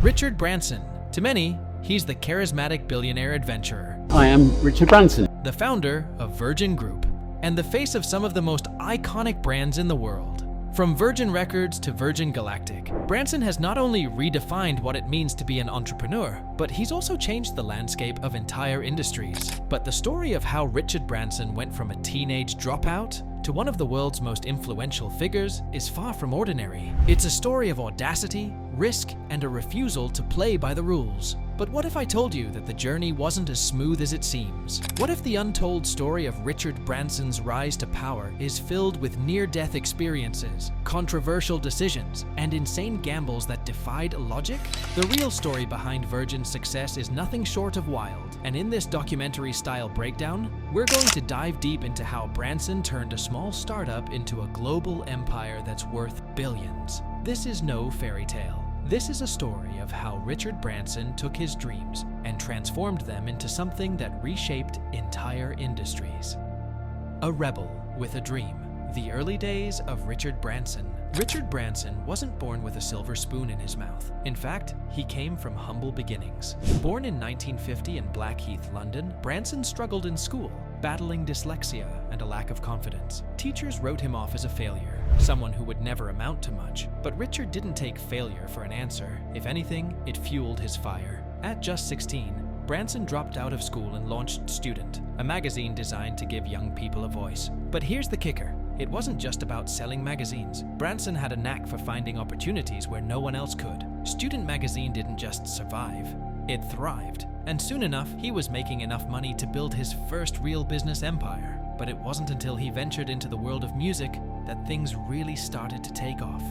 Richard Branson. To many, he's the charismatic billionaire adventurer. I am Richard Branson, The founder of Virgin Group and the face of some of the most iconic brands in the world. From Virgin Records to Virgin Galactic, Branson has not only redefined what it means to be an entrepreneur, but he's also changed the landscape of entire industries. But the story of how Richard Branson went from a teenage dropout to one of the world's most influential figures is far from ordinary. It's a story of audacity, risk, and a refusal to play by the rules. But what if I told you that the journey wasn't as smooth as it seems? What if the untold story of Richard Branson's rise to power is filled with near-death experiences, controversial decisions, and insane gambles that defied logic? The real story behind Virgin's success is nothing short of wild, and in this documentary-style breakdown, we're going to dive deep into how Branson turned a small startup into a global empire that's worth billions. This is no fairy tale. This is a story of how Richard Branson took his dreams and transformed them into something that reshaped entire industries. A rebel with a dream. The early days of Richard Branson. Richard Branson wasn't born with a silver spoon in his mouth. In fact, he came from humble beginnings. Born in 1950 in Blackheath, London, Branson struggled in school, battling dyslexia and a lack of confidence. Teachers wrote him off as a failure, someone who would never amount to much. But Richard didn't take failure for an answer. If anything, it fueled his fire. At just 16, Branson dropped out of school and launched Student, a magazine designed to give young people a voice. But here's the kicker. It wasn't just about selling magazines. Branson had a knack for finding opportunities where no one else could. Student magazine didn't just survive, it thrived. And soon enough, he was making enough money to build his first real business empire. But it wasn't until he ventured into the world of music that things really started to take off.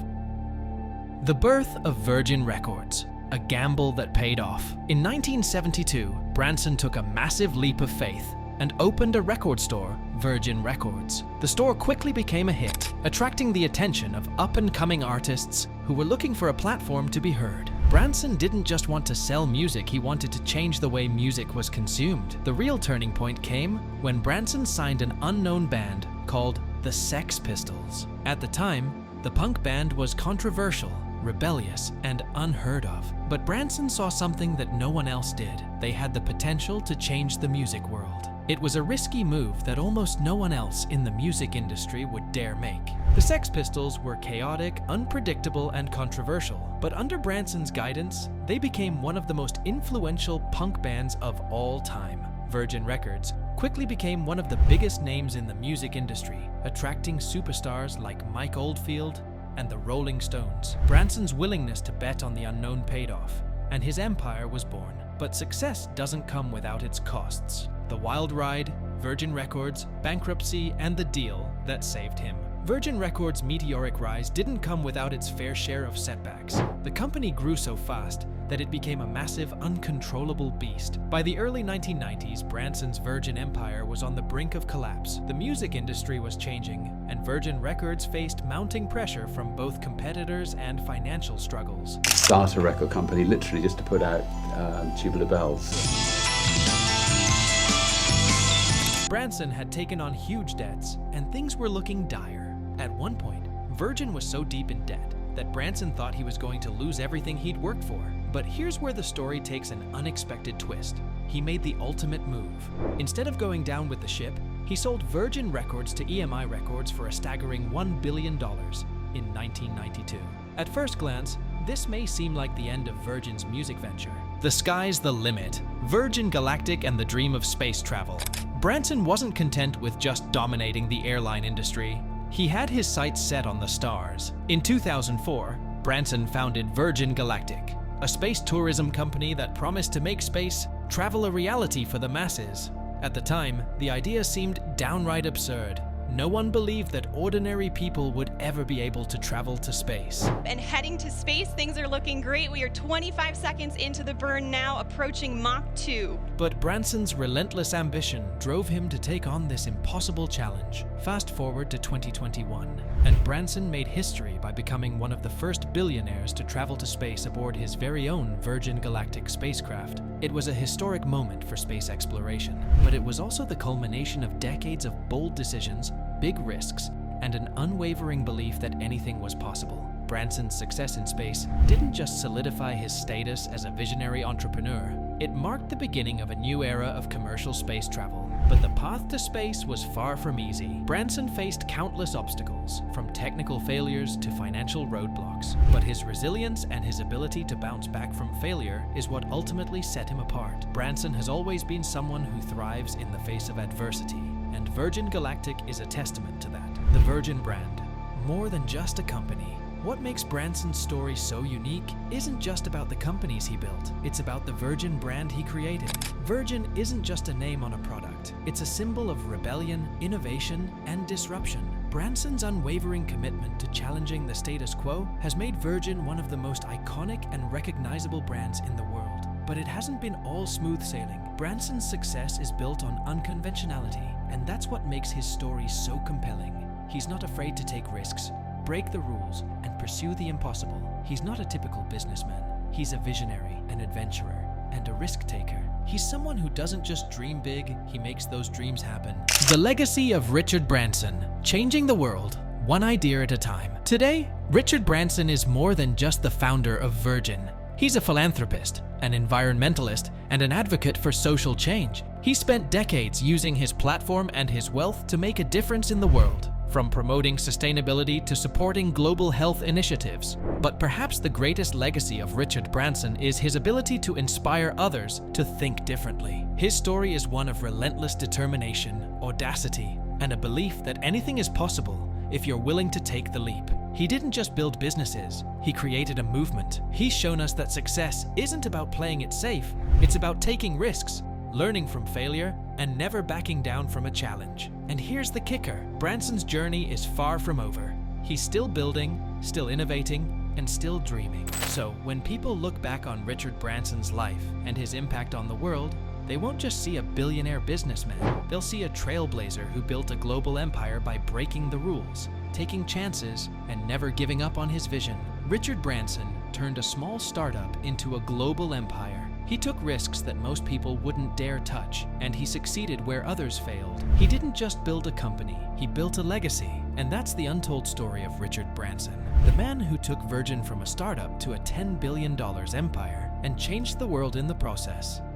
The birth of Virgin Records, a gamble that paid off. In 1972, Branson took a massive leap of faith and opened a record store, Virgin Records. The store quickly became a hit, attracting the attention of up-and-coming artists who were looking for a platform to be heard. Branson didn't just want to sell music, he wanted to change the way music was consumed. The real turning point came when Branson signed an unknown band called the Sex Pistols. At the time, the punk band was controversial, rebellious, and unheard of. But Branson saw something that no one else did. They had the potential to change the music world. It was a risky move that almost no one else in the music industry would dare make. The Sex Pistols were chaotic, unpredictable, and controversial, but under Branson's guidance, they became one of the most influential punk bands of all time. Virgin Records quickly became one of the biggest names in the music industry, attracting superstars like Mike Oldfield and the Rolling Stones. Branson's willingness to bet on the unknown paid off, and his empire was born. But success doesn't come without its costs. The wild ride, Virgin Records, bankruptcy, and the deal that saved him. Virgin Records' meteoric rise didn't come without its fair share of setbacks. The company grew so fast that it became a massive, uncontrollable beast. By the early 1990s, Branson's Virgin Empire was on the brink of collapse. The music industry was changing, and Virgin Records faced mounting pressure from both competitors and financial struggles. Start a record company literally just to put out Tubular Bells. Branson had taken on huge debts, and things were looking dire. At one point, Virgin was so deep in debt that Branson thought he was going to lose everything he'd worked for. But here's where the story takes an unexpected twist. He made the ultimate move. Instead of going down with the ship, he sold Virgin Records to EMI Records for a staggering $1 billion in 1992. At first glance, this may seem like the end of Virgin's music venture. The sky's the limit. Virgin Galactic and the dream of space travel. Branson wasn't content with just dominating the airline industry. He had his sights set on the stars. In 2004, Branson founded Virgin Galactic, a space tourism company that promised to make space travel a reality for the masses. At the time, the idea seemed downright absurd. No one believed that ordinary people would ever be able to travel to space. And heading to space, things are looking great. We are 25 seconds into the burn now, approaching Mach 2. But Branson's relentless ambition drove him to take on this impossible challenge. Fast forward to 2021, and Branson made history by becoming one of the first billionaires to travel to space aboard his very own Virgin Galactic spacecraft. It was a historic moment for space exploration, but it was also the culmination of decades of bold decisions, big risks, and an unwavering belief that anything was possible. Branson's success in space didn't just solidify his status as a visionary entrepreneur, it marked the beginning of a new era of commercial space travel. But the path to space was far from easy. Branson faced countless obstacles, from technical failures to financial roadblocks. But his resilience and his ability to bounce back from failure is what ultimately set him apart. Branson has always been someone who thrives in the face of adversity, and Virgin Galactic is a testament to that. The Virgin brand, more than just a company. What makes Branson's story so unique isn't just about the companies he built, it's about the Virgin brand he created. Virgin isn't just a name on a product, it's a symbol of rebellion, innovation, and disruption. Branson's unwavering commitment to challenging the status quo has made Virgin one of the most iconic and recognizable brands in the world. But it hasn't been all smooth sailing. Branson's success is built on unconventionality, and that's what makes his story so compelling. He's not afraid to take risks, break the rules, and pursue the impossible. He's not a typical businessman. He's a visionary, an adventurer, and a risk taker. He's someone who doesn't just dream big, he makes those dreams happen. The legacy of Richard Branson, changing the world, one idea at a time. Today, Richard Branson is more than just the founder of Virgin. He's a philanthropist, an environmentalist, and an advocate for social change. He spent decades using his platform and his wealth to make a difference in the world, from promoting sustainability to supporting global health initiatives. But perhaps the greatest legacy of Richard Branson is his ability to inspire others to think differently. His story is one of relentless determination, audacity, and a belief that anything is possible if you're willing to take the leap. He didn't just build businesses, he created a movement. He's shown us that success isn't about playing it safe, it's about taking risks, learning from failure, and never backing down from a challenge. And here's the kicker, Branson's journey is far from over. He's still building, still innovating, and still dreaming. So when people look back on Richard Branson's life and his impact on the world, they won't just see a billionaire businessman, they'll see a trailblazer who built a global empire by breaking the rules, taking chances, and never giving up on his vision. Richard Branson turned a small startup into a global empire. He took risks that most people wouldn't dare touch, and he succeeded where others failed. He didn't just build a company, he built a legacy. And that's the untold story of Richard Branson, the man who took Virgin from a startup to a $10 billion empire and changed the world in the process.